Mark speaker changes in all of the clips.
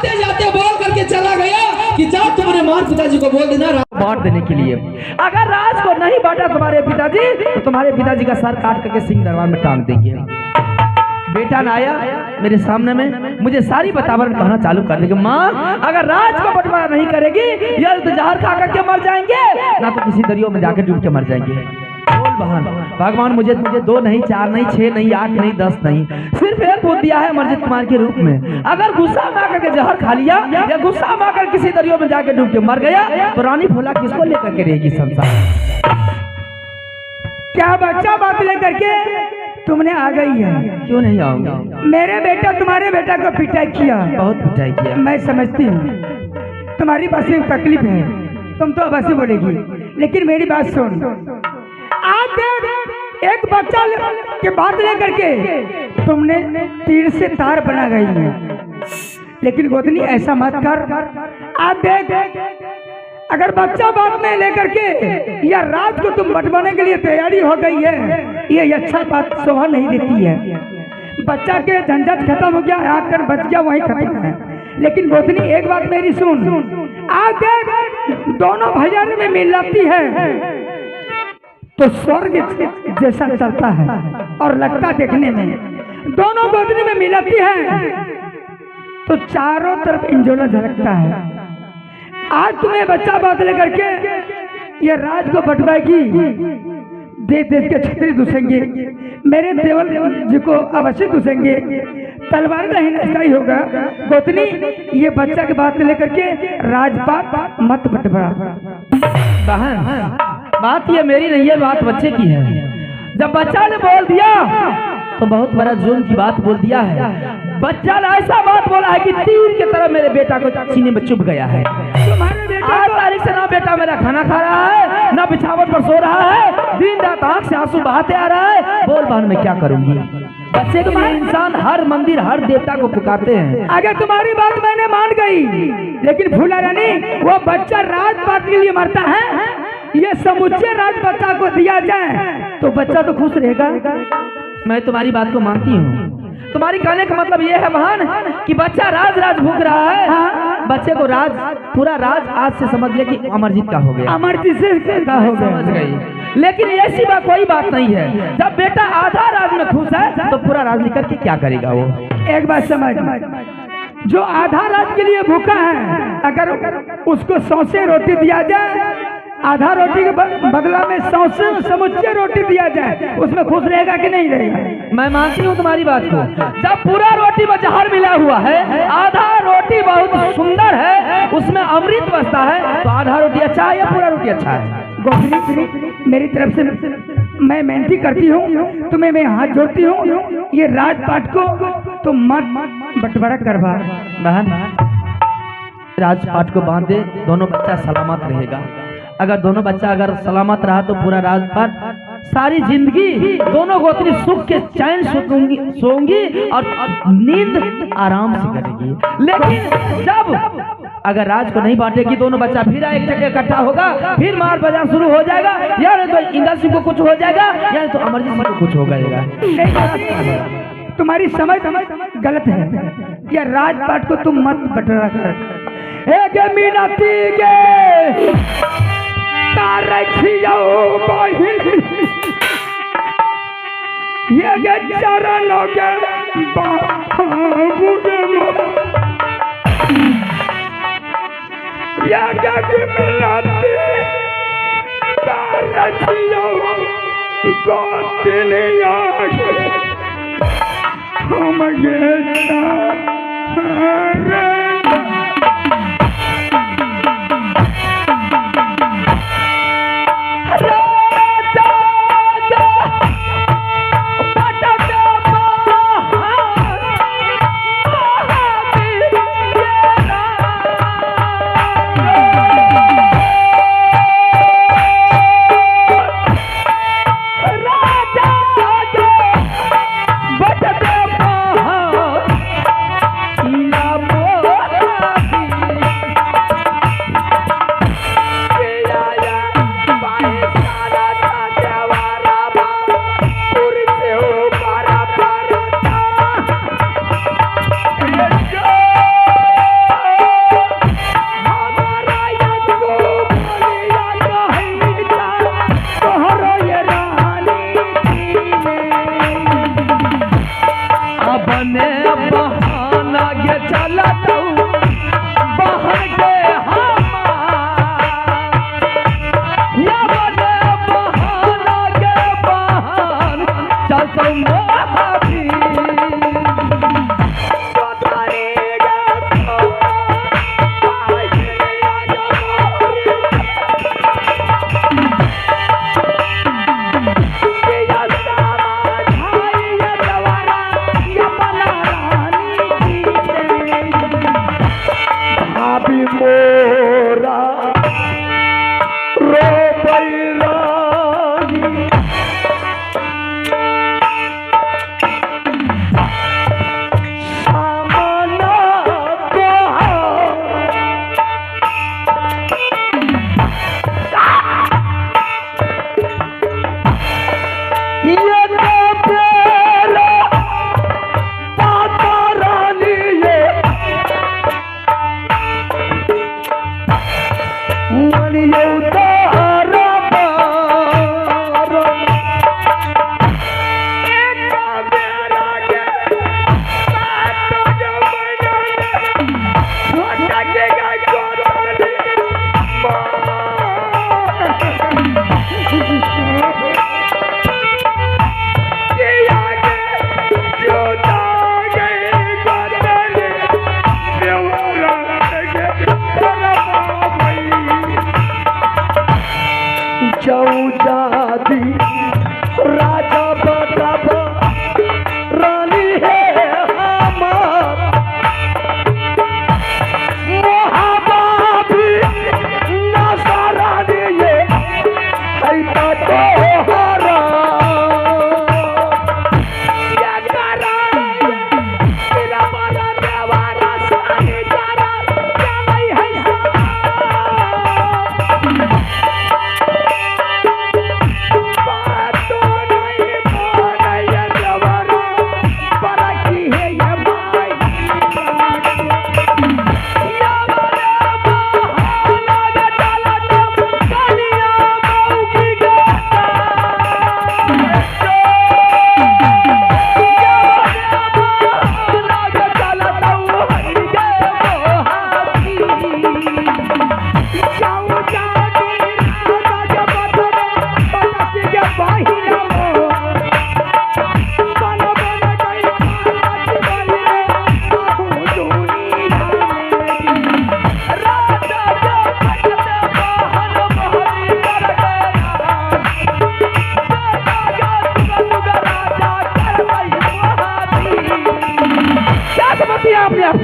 Speaker 1: जाते जाते बोल करके चला गया कि जा तुम्हारे मार पिताजी को बोल देना राज बांट देने के लिए। अगर राज को नहीं बांटा तुम्हारे पिताजी तो तुम्हारे पिताजी का सर काट करके सिंह दरबार में टांग देंगे। बेटा ने आया मेरे सामने में मुझे सारी बतावरण कहना चालू कर देगी। माँ अगर राज को बंटवारा नहीं करेगी या तो जहर खा करके मर जाएंगे ना तो किसी दरियो में जाकर डूब के मर जाएंगे। बोल बहन भगवान मुझे 2 नहीं 4 नहीं 6 नहीं 8 नहीं 10 नहीं सिर्फ एक बुद्धि दिया है अमरजीत कुमार के रूप में। अगर गुस्सा में आकर के जहर खा लिया या गुस्सा में आकर किसी दरियो में जाकर डूब के मर गया तो रानी फूला किसको लेकर के रहेगी संसार।
Speaker 2: क्या बच्चा बात लेकर के तुमने आ गई है?
Speaker 1: क्यों नहीं आऊंगा?
Speaker 2: मेरे बेटा तुम्हारे बेटा को पिटाई किया,
Speaker 1: बहुत पिटाई किया।
Speaker 2: मैं समझती हूँ तुम्हारी बस में तकलीफ है, तुम तो बस बोलेगी, लेकिन मेरी बात सुन। आज एक बच्चा के बात लेकर के तुमने तीर से तार बना गई है, लेकिन गोतनी ऐसा मत कर। आप देख अगर बच्चा बात में लेकर के या रात को तुम बंटवाने के लिए तैयारी हो गई है, ये अच्छा बात शोभा नहीं देती है। बच्चा के झंझट खत्म हो गया, आकर बच गया वहीं खत्म है। लेकिन गोतनी एक बात मेरी सुन, आज देख दोनों भैया में मिलाती है तो स्वर्ग जैसा चलता है और लगता देखने में। दोनों गोतनी में मिलाती है तो चारों तरफ इंजोला झलकता है। आज तुम्हें बच्चा बात लेकर के ये राज को बंटवाएगी, देश देश के छतरी दूसेंगे, मेरे देवल जी को अवश्य दूसेंगे, तलवार नहीं नष्टाई होगा। गोतनी ये बच्चा की बात लेकर के राजपाट मत बंटवा।
Speaker 1: बहन बात ये मेरी नहीं है, बात बच्चे की है। जब बच्चा ने बोल दिया तो बहुत बड़ा जुर्म की बात बोल दिया है। बच्चा ने ऐसा बात बोला है कि तीर की तरह मेरे बेटा को सीने में चुभ गया है।
Speaker 2: तुम्हारे बेटा
Speaker 1: आज तारीख से ना बेटा मेरा खाना खा रहा है ना बिछावट पर सो रहा है, दिन रात आंख से आंसू बहाते आ रहा है। बोल बहन मैं क्या करूंगी? बच्चे के लिए इंसान हर मंदिर हर देवता को पुकारते हैं।
Speaker 2: अगर तुम्हारी बात मैंने मान गई, लेकिन फूला रानी वो बच्चा राजपाट के लिए मरता है, ये समुच्चे राज बच्चा को दिया जाए तो बच्चा तो खुश रहेगा।
Speaker 1: मैं तुम्हारी बात को मानती हूँ। तुम्हारी कहने का मतलब ये है बहन कि बच्चा राज राज भूख रहा है।
Speaker 2: हाँ?
Speaker 1: बच्चे को राज पूरा राज आज से समझ ले कि अमरजीत का हो गया,
Speaker 2: अमरजीत से का हो
Speaker 1: समझ
Speaker 2: गया।
Speaker 1: गई। लेकिन ऐसी बात कोई बात नहीं है। जब बेटा आधा राज में खुश है तो पूरा राज निकल के क्या करेगा वो?
Speaker 2: एक बात समझ, जो आधा रात के लिए भूखा है अगर उसको 100 से रोटी दिया जाए, आधा रोटी के बदला में 100 से समुच्चे रोटी दिया जाए, उसमें खुश रहेगा कि नहीं रहेगा?
Speaker 1: मैं मानती हूँ तुम्हारी बात को। जब पूरा रोटी में जहर मिला हुआ है, आधा रोटी बहुत सुंदर है, उसमें अमृत बसता है, तो आधा रोटी अच्छा है या पूरा रोटी अच्छा है?
Speaker 2: गोपनी मेरी तरफ से मैं मेहनती करती हूँ, तुम्हें मैं हाथ जोड़ती हूँ, ये राजपाट को तुम मत बंटवारा करवा।
Speaker 1: बहन राजपाट को बांध दे, दोनों बच्चा सलामत रहेगा। अगर दोनों बच्चा अगर सलामत रहा तो पूरा राजपाट सारी जिंदगी दोनों गोतनी सुख के चैन सोंगी और नींद आराम से करेगी। लेकिन जब अगर राज को नहीं बांटेगी, दोनों बच्चा फिर एक जगह इकट्ठा होगा, फिर मार बाजार शुरू हो जाएगा, या तो इंद्र सिंह को कुछ हो जाएगा या तो अमरजीत सिंह को कुछ हो जाएगा।
Speaker 2: तुम्हारी समझ गलत है, या राजपाट को तुम मत बंटवारा कर। मीनाती के ये चरणों के बाबू के मिलाती हम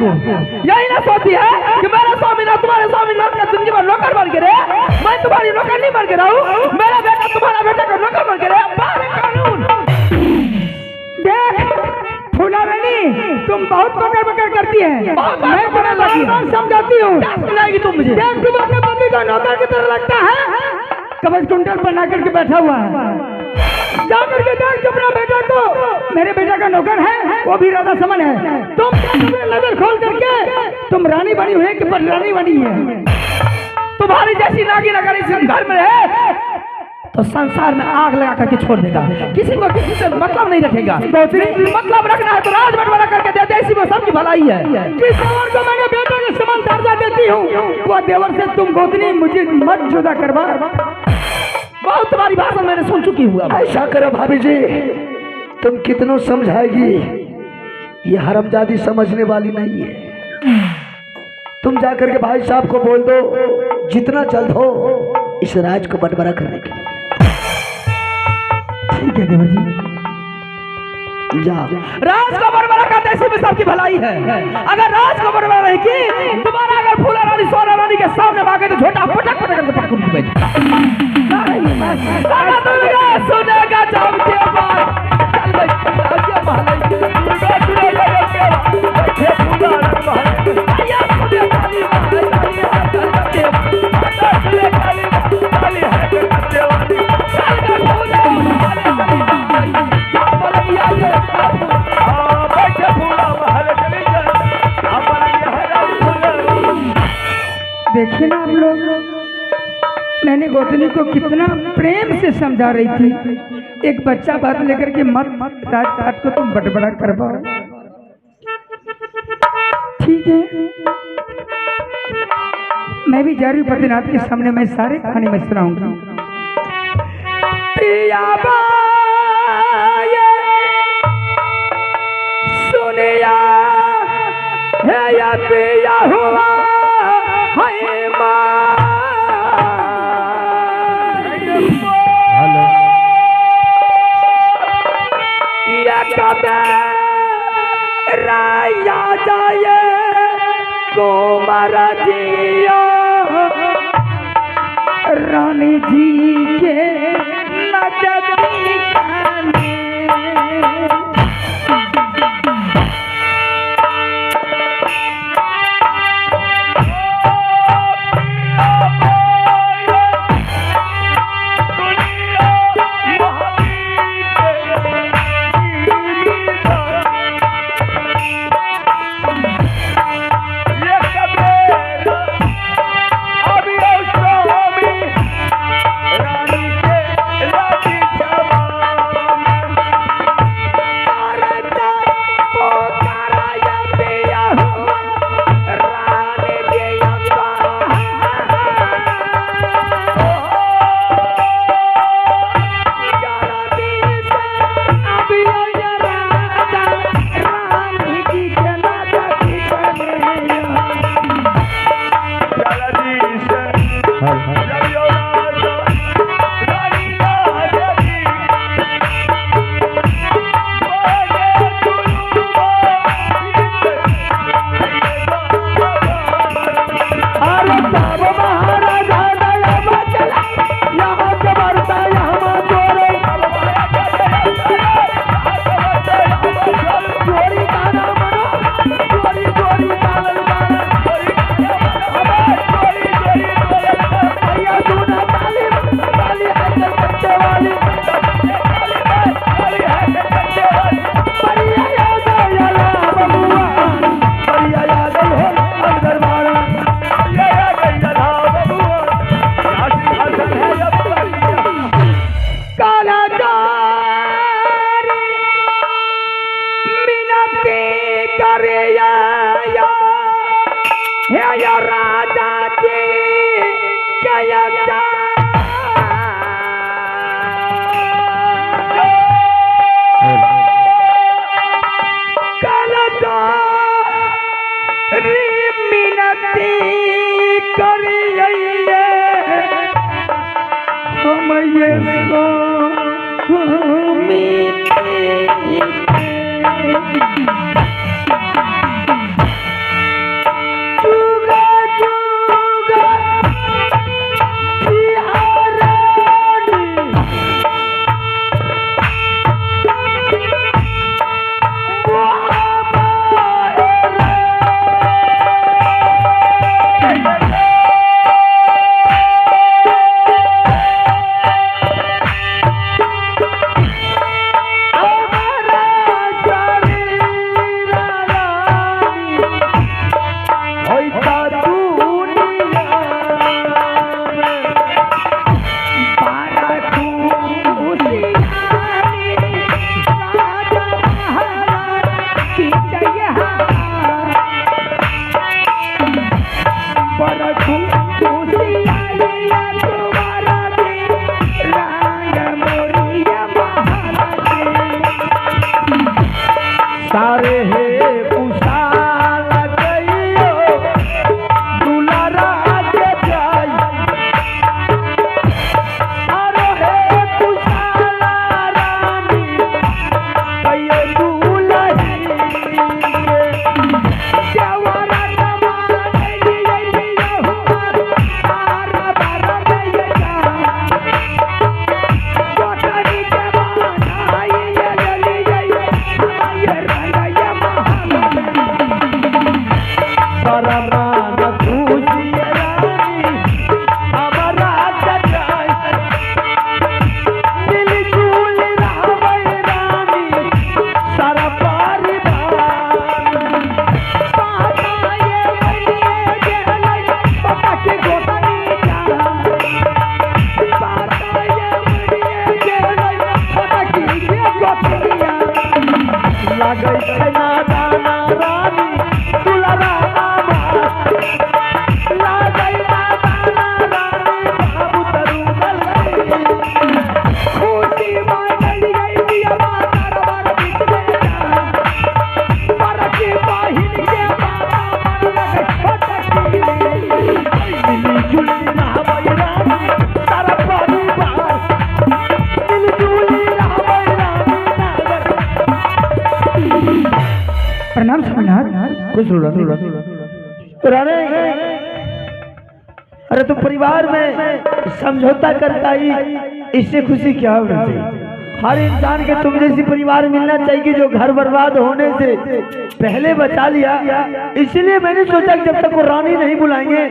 Speaker 1: तू यही ना सोचती है कि मेरा स्वामीनाथ तुम्हारे स्वामीनाथ का जिंदगी भर नौकर बन के रहे, मैं तुम्हारी नौकर नहीं बन के रहूं, मेरा बेटा तुम्हारा बेटा का नौकर बन के रहे। बारे कानून
Speaker 2: देख फूला रानी, तुम बहुत बकर करती है, मैं तुम्हें बार समझाती हूँ।
Speaker 1: सुनाएगी तुम मुझे?
Speaker 2: देख तुम अपने पति का नौकर की तरह लगता है, कवच कुंडल बना करके बैठा हुआ है। जाकर के देख अपना बेटा को, मेरे बेटा का नौकर है, वो भी राधा समन है। तुम नजर खोल करके तुम रानी बनी हुई है कि पर रानी बनी है?
Speaker 1: तुम्हारी जैसी नागिन अगर इस घर में है तो संसार में आग लगा करके छोड़ देगा, किसी को किसी से मतलब नहीं रखेगा। मतलब रखना है तो राज बंटवारा करके दे दे, इसी में सबकी भलाई है।
Speaker 2: जिस देवर को मैंने बेटे के समान दर्जा देती हूँ, वो देवर से तुम गोतनी मुझे मत जुदा करवा।
Speaker 1: बहुत तुम्हारी भाषण मैंने सुन चुकी हूँ।
Speaker 3: ऐसा करो भाभी जी, तुम कितनों समझाएगी, ये हरामजादी समझने वाली नहीं है। तुम जाकर के भाई साहब को बोल दो जितना जल्द हो इस राज को बंटवारा करने के लिए।
Speaker 2: ठीक है देवर जी,
Speaker 3: जाओ।
Speaker 1: राज को बंटवारा करते इसी में सबकी भलाई है। अगर राज को बंटवारा नहीं की, तुम्हारा अगर फूला रानी सोना रानी के सामने भागे तो झोटा पटक पटक के पटक उनकी बेटी सुनेगा जब के बाद चल
Speaker 2: देखिए ना आप लोग, मैंने गोतनी को कितना प्रेम से समझा रही थी। एक बच्चा बात लेकर के मत रात को तुम बटबड़ा करवाओ। ठीक है, मैं भी जा रही हूँ पतिनाथ के सामने, मैं सारे कहानी में सुनाऊंगी। पिया सुने है या पिया हुआ है माँ, या कदा राया जाए को मारा दिया रानी जी के नजदीक आने।
Speaker 3: खुश रहो रानी। अरे तुम परिवार में समझौता करता ही, इससे खुशी क्या होना चाहिए? हर इंसान के तुम जैसी परिवार मिलना चाहिए जो घर बर्बाद होने से पहले बचा लिया। इसलिए मैंने सोचा कि जब तक वो रानी नहीं बुलाएंगे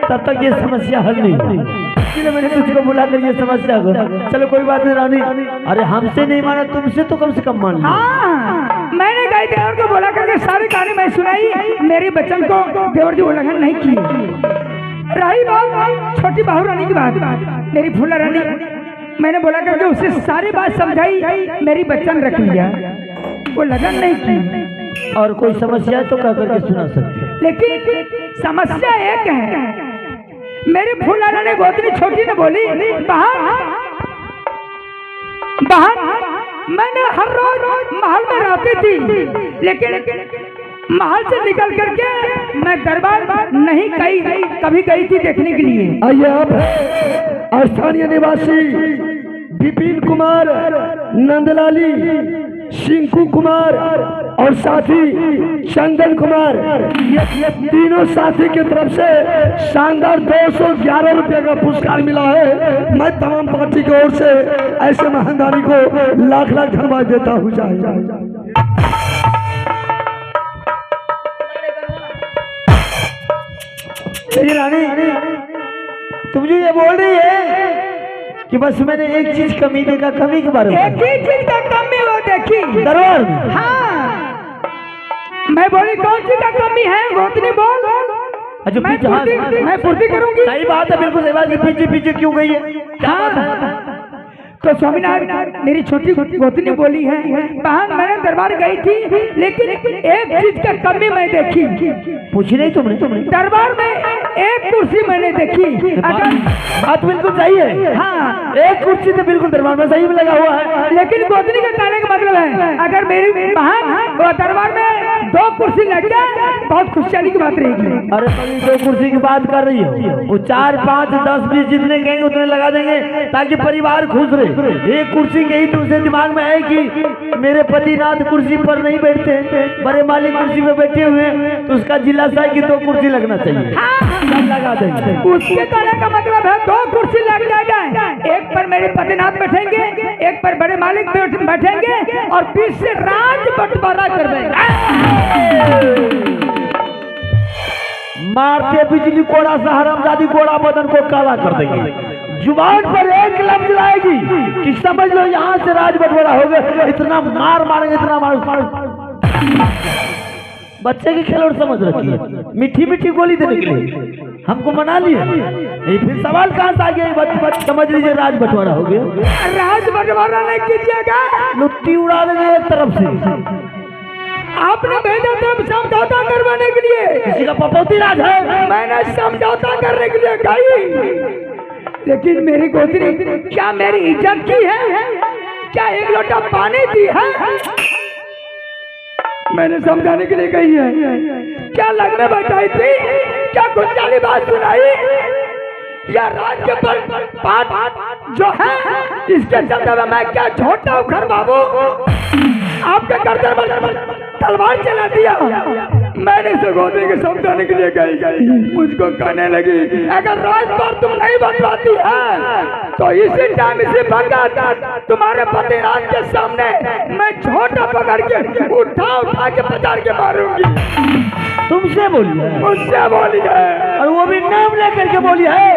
Speaker 3: तब तक ये समस्या हल नहीं होगी, इसलिए मैंने तुझको बुलाकर ये समस्या को। चलो कोई बात नहीं रानी। अरे हमसे नहीं माना, तुमसे तो कम से कम मान लिया।
Speaker 2: हाँ, मैंने कही देवर को बोला करके सारी कहानी मैं सुनाई, मेरी बच्चन को देवर जी उल्लंघन नहीं की। रही बात छोटी बहू रानी की बात, मेरी फूला रानी, मैंने बोला करके उसे सारी बात समझाई, मेरी बच्चन रख लिया, वो लगन नहीं की।
Speaker 3: और कोई समस्या तो कह करके सुना सकते,
Speaker 2: लेकिन समस्या एक है, मेरी फूला रानी गोतनी छोटी ने बोली बाहर मैंने हर रोज महल में रहती थी, लेकिन महल से निकल करके मैं दरबार नहीं कभी गई थी देखने के लिए।
Speaker 3: आइए आप स्थानीय निवासी विपिन कुमार, नंदलाली, शिंकू कुमार और साथी चंदन कुमार, ये तीनों साथी की तरफ से शानदार 211 रुपये का पुरस्कार मिला है। मैं तमाम पार्टी की ओर से ऐसे मेहमानदारी को लाख लाख धन्यवाद देता हूँ। रानी तुम जो ये बोल रही है कि बस मैंने एक चीज कमी देखा, कमी के बारे में
Speaker 2: एक ही चीज का कमी वो देखी
Speaker 3: दरबार में।
Speaker 2: हाँ, मैं बोली कौन सी का कमी है, गोतनी बोल।
Speaker 3: अच्छा
Speaker 2: मैं पूर्ति करूंगी।
Speaker 3: सही बात है, बिल्कुल सही बात है। पीछे पीछे क्यों गई है?
Speaker 2: हाँ, तो स्वामीनारायण मेरी छोटी गोतनी बोली है बहन मैंने दरबार गई थी, लेकिन एक चीज का कमी मैं देखी।
Speaker 3: पूछी नहीं तुमने?
Speaker 2: दरबार में एक कुर्सी मैंने देखी। अगर
Speaker 3: बात बिल्कुल सही है।
Speaker 2: हाँ,
Speaker 3: एक कुर्सी तो बिल्कुल दरबार में सही में लगा हुआ है,
Speaker 2: लेकिन गोतनी के कहने का मतलब है अगर मेरी बहन दरबार में 2 कुर्सी लग जाए बहुत खुशहाली की बात रहेगी।
Speaker 3: अरे तुम 2 कुर्सी की बात कर रही हो, वो 4, 5, 10, 20 जितने कहेंगे उतने लगा देंगे ताकि परिवार खुश रहे। एक कुर्सी गई तो उसे दिमाग में है कि मेरे पतिनाथ कुर्सी पर नहीं बैठते, बड़े मालिक कुर्सी पे बैठे हुए हैं, तो उसका जिला सा कि 2 कुर्सी लगना चाहिए। सब लगा देंगे।
Speaker 2: उसके कहने का मतलब है 2 कुर्सी लग जाए, एक पर मेरे पतिनाथ बैठेंगे, एक पर बड़े मालिक बैठेंगे और बीच से राज बंटवारा कर देंगे।
Speaker 3: मारते बिजली कोड़ा सा हरामजादी कोड़ा बदन को काला कर देंगे। जुबान पर एक लफ्ज लाएगी कि समझ लो यहाँ से राज बंटवारा हो गया। इतना मार मारेंगे, इतना मार। बच्चे की खेल और समझ रखी है, मीठी मीठी गोली देने के लिए हमको मना लिया। ये फिर सवाल कहाँ से आ गया? समझ लीजिए राज बंटवारा हो गया।
Speaker 2: राज बंटवारा नहीं कीजिएगा,
Speaker 3: लुट्टी उड़ा देंगे एक तरफ से।
Speaker 2: आपने भेजा था समझौता करवाने के लिए,
Speaker 3: किसी का पपौती राज है।
Speaker 2: मैंने समझौता करने के लिए गई, लेकिन मेरी गोतनी क्या मेरी इज्जत की है? क्या एक लोटा पानी दी है? मैंने समझाने के लिए कही है, क्या लगने बैठाई थी? क्या कुछ वाली बात सुनाई? या राज के बात जो है इसके चलते मैं क्या छोटा हूँ घर बाबू? आपके गर्दन पर तलवार चला दिया। मैंने इसे गोतनी के समझाने के लिए गई, मुझको कहने लगी अगर राज पर तुम नहीं बनवाती है तो इसी टाइम से भगा तुम्हारे पतिनाथ के सामने मैं छोटा पकड़ के उठा के पचार के मारूंगी।
Speaker 3: तुमसे बोली है?
Speaker 2: मुझसे बोली है,
Speaker 3: और वो भी नाम लेकर के बोली है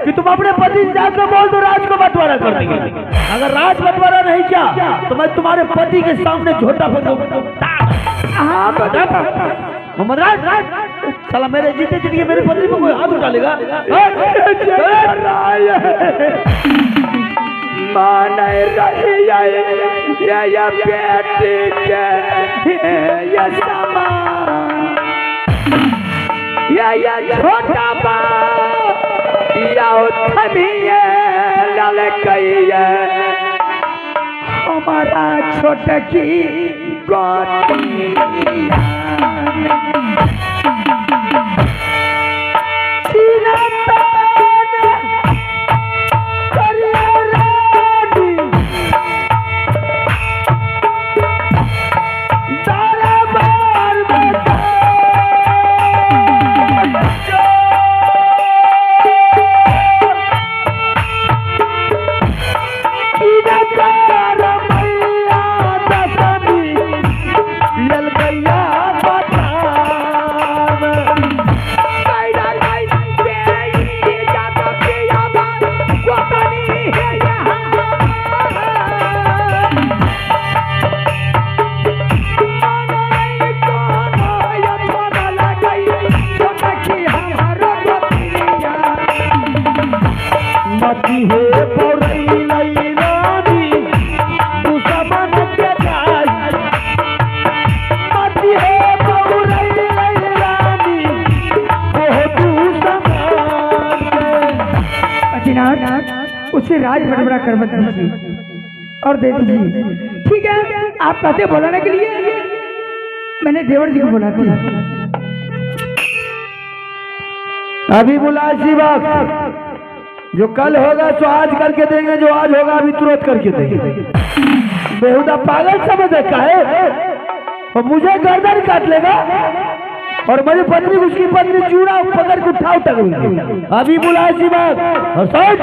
Speaker 3: कि तुम अपने पति से जाकर बोल दो राज को बंटवारा कर देंगे। अगर राज बंटवारा नहीं किया तो मैं तुम्हारे पति के सामने झोटा पकड़ूंगा।
Speaker 2: हाँ बता
Speaker 3: मोहम्मद राज, साला मेरे जीते जिंदगी मेरे पति पर कोई हाथ उठा लेगा?
Speaker 2: मान रही या बेटे या या छोटा बा या थमिए ललकैया हमारा छोटकी गोतनी उसे राज बटवारा कर मत दीजिए और दे दीजिए। ठीक है, आप कहते बुलाने के लिए, मैंने देवर जी को बुला दिया।
Speaker 3: अभी बुला इसी वक्त, जो कल होगा सो आज करके देंगे, जो आज होगा अभी तुरंत करके देंगे। बेहुदा पागल समझ का है, और मुझे गर्दन काट लेगा और मेरी पत्नी उसकी पत्नी चूड़ा पकड़ के उठा उठा। अभी बुला इसी वक्त, और सोच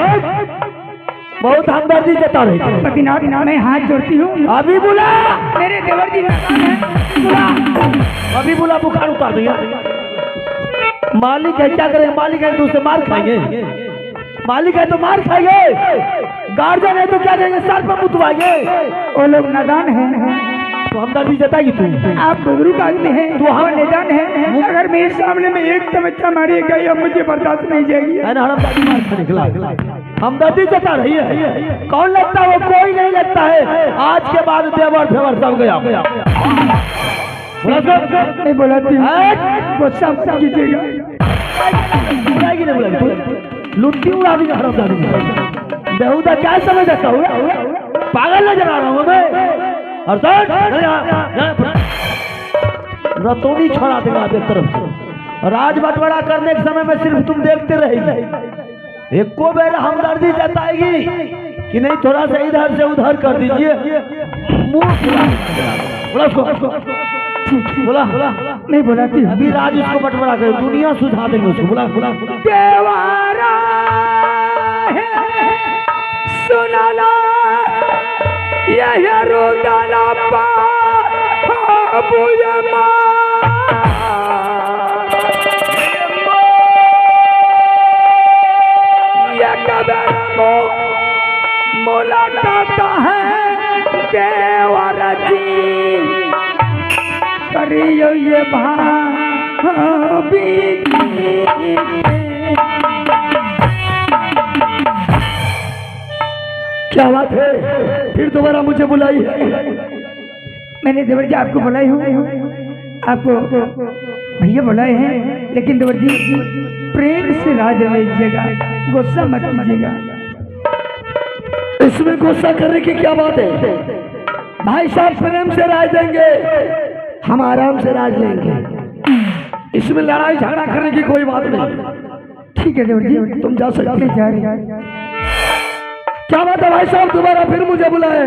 Speaker 3: बहुत हमदर्दी जता रही थी।
Speaker 2: पतिनाथ मैं हाथ जोड़ती हूँ।
Speaker 3: अभी बुला,
Speaker 2: मेरे देवर जी
Speaker 3: बुला, अभी बुला, बुखार उतार दिया। मालिक है, क्या करें, मालिक है तो उससे मार खाएंगे, मालिक है तो मार खाएंगे, गार्जियन है तो क्या करेंगे, सर पर मुतवाएंगे।
Speaker 2: वो लोग नादान हैं,
Speaker 3: तो हमदर्दी जताएगी तू।
Speaker 2: आप बुजुर्ग आदमी हैं, तो हम नादान हैं। अगर मेरे सामने में एक तमच्चा मारिएगा या मुझे बर्दाश्त नहीं जाएगी।
Speaker 3: हरामजादी मार खाने के लायक हमदर्दी जता रही है। कौन लगता है, वो कोई नहीं लगता है। आज के बाद देवर फेवर सब गया।
Speaker 2: नहीं बुलाती, गुस्सा मत कीजिएगा।
Speaker 3: बुलाएगी नहीं बुलाएगी, लुट्टी उड़ा देंगे हरामजादी। बेहुदा क्या समझ आता हुआ, पागल नजर आ रहा हूँ मैं। और रतौनी छोड़ा देगा एक तरफ। राज बंटवारा करने के समय में सिर्फ तुम देखते रहेगी, एक को बेर हमदर्दी जताएगी कि नहीं, थोड़ा सा इधर से उधर कर दीजिए। बोला
Speaker 2: नहीं बुलाती,
Speaker 3: अभी राज उसको बंटवारा करे, दुनिया सुझा देंगे उसको। बोला
Speaker 2: देवारा सुनाला यह रोदाला पा बुझमा यह कबर मुलाकात है देवर जी करियो ये भाभी।
Speaker 3: क्या बात है, फिर दोबारा मुझे बुलाई है?
Speaker 2: मैंने देवर जी आपको बुलाई हूँ, आपको भैया बुलाए हैं, लेकिन देवर जी प्रेम से राज लीजिएगा, गुस्सा मत कीजिएगा।
Speaker 3: इसमें गुस्सा करने की क्या बात है? भाई साहब प्रेम से राज देंगे, हम आराम से राज लेंगे, इसमें लड़ाई झगड़ा करने की कोई बात नहीं।
Speaker 2: ठीक है देवर जी,
Speaker 3: तुम जा सकते।
Speaker 2: जा रहे।
Speaker 3: क्या बात है भाई साहब, दोबारा फिर मुझे बुलाए?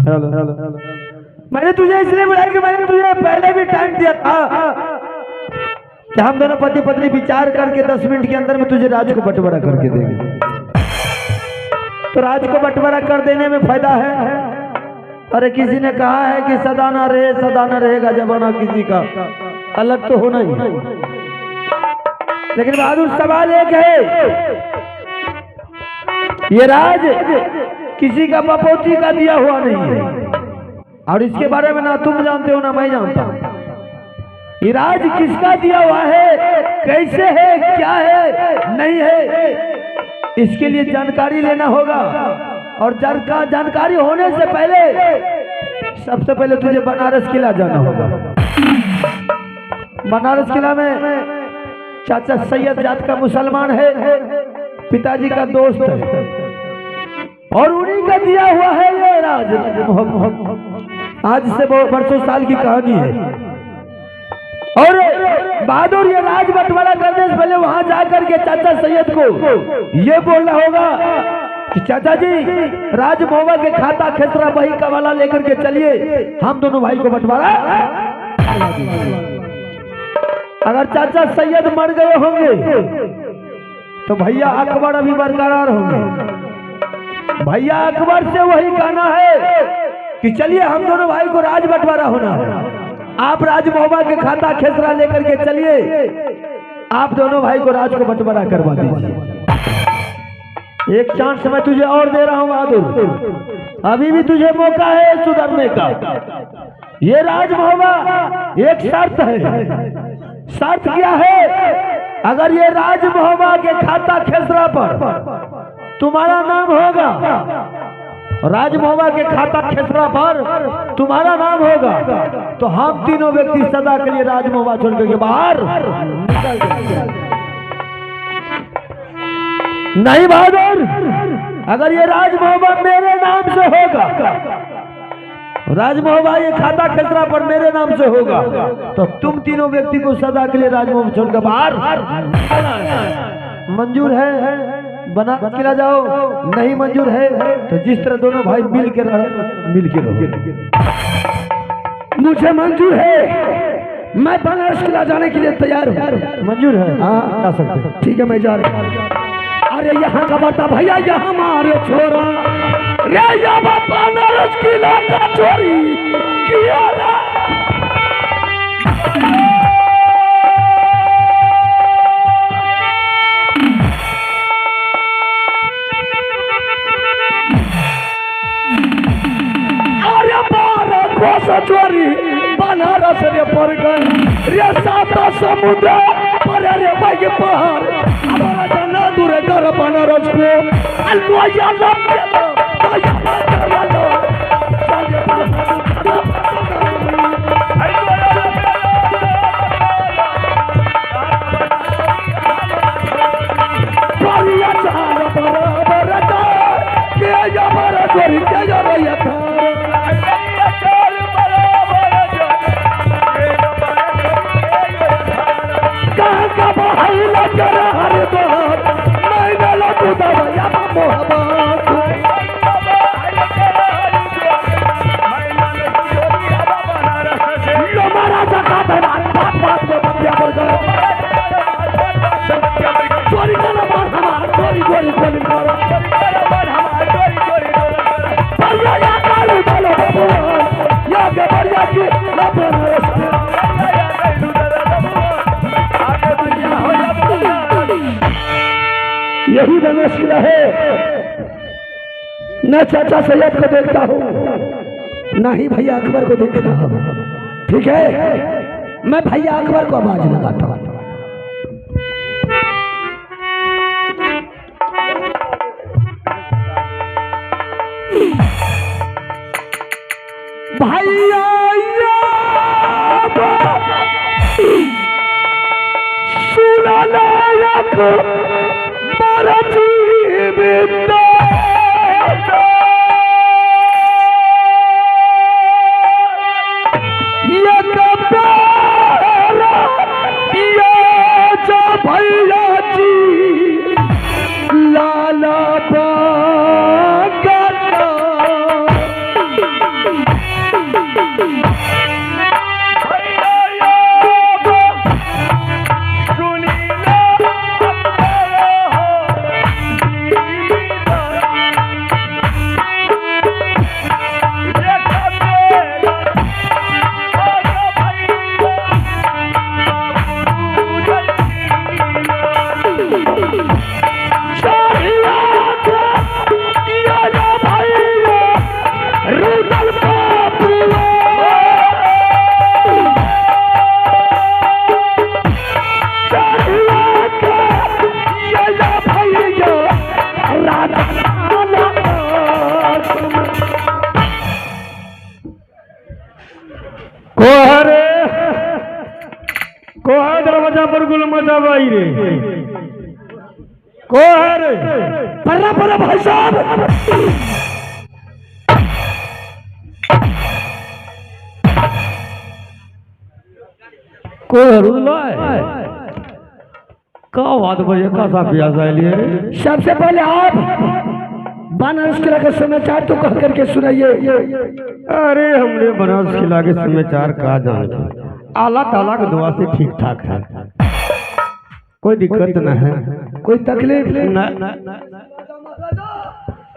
Speaker 3: हेलो, मैंने तुझे इसलिए बुलाया कि मैंने तुझे पहले भी टाइम दिया था कि हम दोनों पति पत्नी विचार करके 10 मिनट के अंदर में तुझे राज को बंटवारा करके देंगे। तो राज को बंटवारा कर देने में फायदा है। अरे किसी ने कहा है कि सदा ना रहे, सदा ना रहेगा जमाना किसी का, अलग तो होना ही। लेकिन बहादुर सवाल एक है, ये राज किसी का बपोती का दिया हुआ नहीं है, और इसके बारे में ना तुम जानते हो ना मैं जानता। ये राज किसका दिया हुआ है, कैसे है, क्या है, नहीं है, इसके लिए जानकारी लेना होगा। और जानकारी होने से पहले सबसे पहले तुझे बनारस किला जाना होगा। बनारस किला में चाचा सैयद जात का मुसलमान है, पिताजी का दोस्त है, और उन्हीं का दिया हुआ है ये राज। आज से बरसों साल की कहानी है। और बहादुर ये राज बंटवारा करने से पहले वहां जाकर के चाचा सैयद को ये बोलना होगा कि चाचा जी राज महुआ के खाता खेसरा बही का वाला लेकर के चलिए, हम दोनों भाई को बंटवारा। अगर चाचा सैयद मर गए होंगे तो भैया अकबर अभी बरकरार होंगे। भैया अकबर से वही कहना है कि चलिए हम दोनों भाई को राज बंटवारा होना है, आप राज महुआ के खाता खेसरा लेकर के चलिए, आप दोनों भाई को राज को बंटवारा करवा दीजिए। एक चांस मैं तुझे और दे रहा हूं बहादुर, अभी भी तुझे मौका है सुधरने का। ये राज महुआ एक शर्त है। शर्त क्या है? अगर ये राज महुआ के खाता खेसरा पर तुम्हारा नाम होगा राजमहुआ के खाता खेसरा पर तुम्हारा नाम होगा तो हम तीनों व्यक्ति सदा के लिए राजमहुआ छोड़ के बाहर निकल जाएंगे। नहीं बहादुर, अगर ये राजमहुआ मेरे नाम से होगा, राजमहुआ ये खाता खेसरा पर मेरे नाम से होगा तो तुम तीनों व्यक्ति को सदा के लिए राजमहुआ छोड़कर बाहर। मंजूर है? बना किला जाओ। नहीं मंजूर है तो जिस तरह दोनों भाई मिल के रहो। मुझे मंजूर है, मैं बनारस किला जाने के लिए तैयार हूँ। मंजूर है? हाँ जा सकते। ठीक है मैं जा रहा हूँ। अरे यहाँ का बता भैया, यहाँ मारे छोरा रे, यहाँ बनारस किला का चोरी किया। चोरी बनारस रे पर गए रे, सात समुद्र पर रे भाई पहाड़ हमारा जाना दूर कर बनारस को अलवाया लग गया चोरी क्या जा रही है यही बनारस किला है। न चाचा सैयद को देखता हूँ, न ही भैया अकबर को देखता हूँ। ठीक है, मैं भैया अकबर को आवाज लगाता हूँ। भैया सुना लायक मारा जीवित ये कबारा ये जा भैया जी लाला दरवाजा पर गुल मचा बाई रे को है रे पर्रा पर्रा भाई साहब को रुला है का बात बजे का सा प्यास आए लिए रे। सबसे पहले आप बनारस किला के समाचार तो कह करके सुनाइए। अरे हमने बनारस किला के समाचार कहा जानते, अल्लाह ताला की दुआ से ठीक ठाक है, कोई दिक्कत न है, कोई तकलीफ न।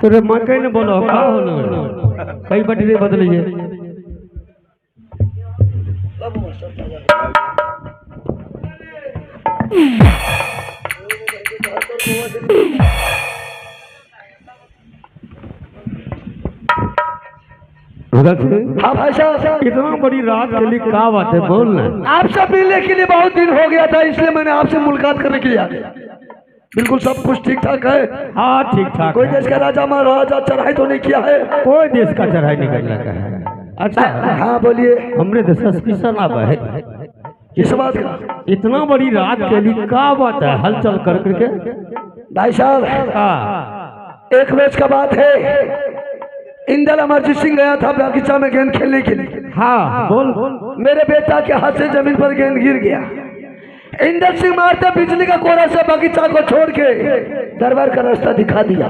Speaker 3: तेरे माँ कहीं ने बोलो का हो कई बटरे बदलिए। हाँ भाई साहब, इतना बड़ी रात के लिए क्या बात है, बोल रहे आपसे मिलने के लिए बहुत दिन हो गया था, इसलिए मैंने आपसे मुलाकात करने के लिए आ गया। बिल्कुल सब कुछ ठीक ठाक है।
Speaker 4: हाँ ठीक ठाक
Speaker 3: कोई
Speaker 4: है।
Speaker 3: देश का राजा महाराजा चढ़ाई तो नहीं किया है?
Speaker 4: कोई देश का चढ़ाई नहीं करने का है। अच्छा
Speaker 3: हाँ बोलिए।
Speaker 4: हमने तो सस्पिशन अब है
Speaker 3: किस बात का?
Speaker 4: इतना बड़ी रात के लिए क्या बात है हलचल कर करके।
Speaker 3: भाई साहब
Speaker 4: हाँ
Speaker 3: एक मैच का बात है, इंदल अमरजीत सिंह गया था बगीचा में गेंद खेलने के लिए।
Speaker 4: हाँ बोल।
Speaker 3: मेरे बेटा के हाथ से जमीन पर गेंद गिर गया। इंदल सिंह मारते बिजली का कोरा से बगीचा को छोड़ के दरबार का रास्ता दिखा दिया।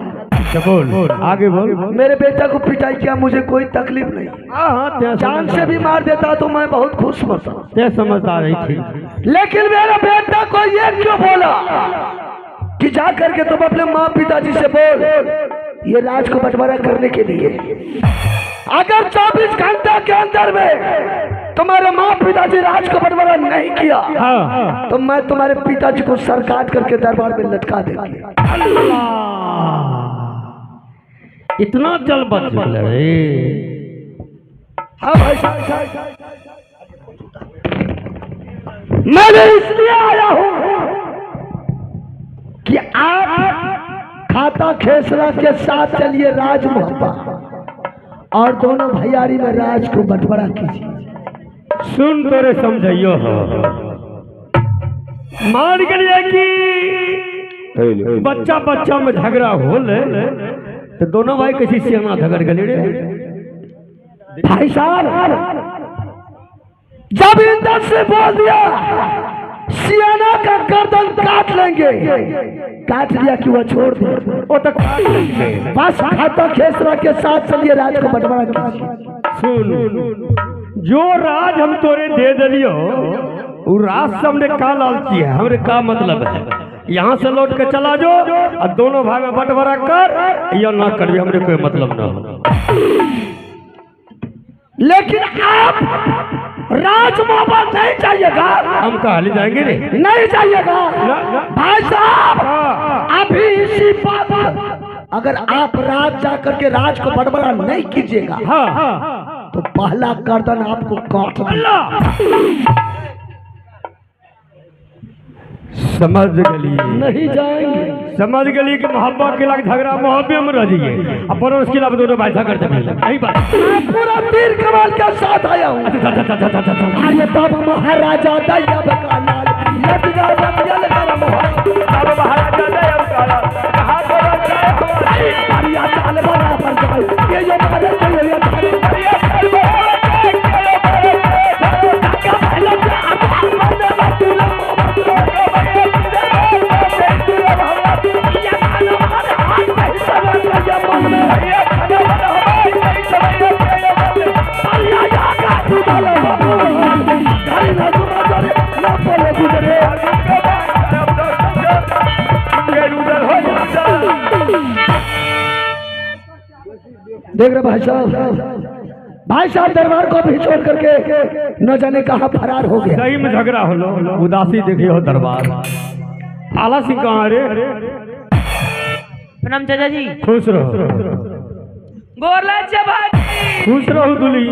Speaker 4: बोल आगे बोल।
Speaker 3: मेरे बेटा को पिटाई किया, मुझे कोई तकलीफ नहीं।
Speaker 4: हाँ
Speaker 3: जान से भी मार देता तो मैं बहुत खुश होता।
Speaker 4: ते समझदार रही थी।
Speaker 3: लेकिन मेरा बेटा को ये क्यों बोला कि जा करके तुम अपने माँ पिताजी से बोल ये राज को बंटवारा करने के लिए। अगर 24 घंटे के अंदर में तुम्हारे माँ पिताजी राज को बंटवारा नहीं किया तो मैं तुम्हारे पिताजी को सर काट करके दरबार में लटका देंगे।
Speaker 4: इतना जल बच रे।
Speaker 3: हाँ भाई साहब मैं इसलिए आया हूँ कि आप खाता खेसरा के साथ चलिए राज मोहब्बा और दोनों भैयारी में राज को बंटवारा कीजिए।
Speaker 4: सुन तोरे समझियो हो मान के लिए कि बच्चा बच्चा में झगड़ा हो ले तो दोनों भाई किसी सियाना झगड़ गए रे।
Speaker 3: भाई साहब जब इंदर से बोल दिया सियाना का गर्दन काट लेंगे, काट दिया कि वह छोड़ दे
Speaker 4: वो तक
Speaker 3: बस खाता खेसरा के साथ चलिए राज को बंटवारा कीजिए।
Speaker 4: सुन जो राज हम तोरे दे दिलियो वो राज से हमने का लालची है, हमरे का मतलब है यहाँ से लौट के चला जाओ और दोनों भाई में बंटवारा कर या ना कर, हमरे कोई मतलब ना हो।
Speaker 3: लेकिन आप राज मोहब्बत नहीं चाहिएगा,
Speaker 4: हम कहा ले जाएंगे रे।
Speaker 3: नहीं चाहिएगा भाई साहब। अभी इसी बात अगर आप राज जा करके राज को बंटवारा नहीं कीजिएगा तो पहला गर्दन आपको काट देगा।
Speaker 4: समझ गली
Speaker 3: नहीं जाएंगे।
Speaker 4: समझ गली कि मोहब्बत के लग झगड़ा मोहब्बत में रह जाइए अपन उसके लिए दोनों भाई झगड़ दे यही बात।
Speaker 3: मैं पूरा तीर कमाल के साथ आया हूँ। अरे बाबा महाराजा दया बकाना लट गया बंगल गरम हो बाबा महाराजा दया बकाना कहां को अरे चाल बराबर जाए ये मारे ये धारे देख रहे भाई साहब दरबार को भी छोड़ करके न जाने कहां फरार हो गया।
Speaker 4: सही में झगड़ा हो लो उदासी देखिए हो दरबार। आला सिंह कहाँ रे?
Speaker 5: प्रणाम चाचा जी।
Speaker 4: खुश रहो
Speaker 5: गोर लाग जा भाई।
Speaker 4: खुश रहो दुली।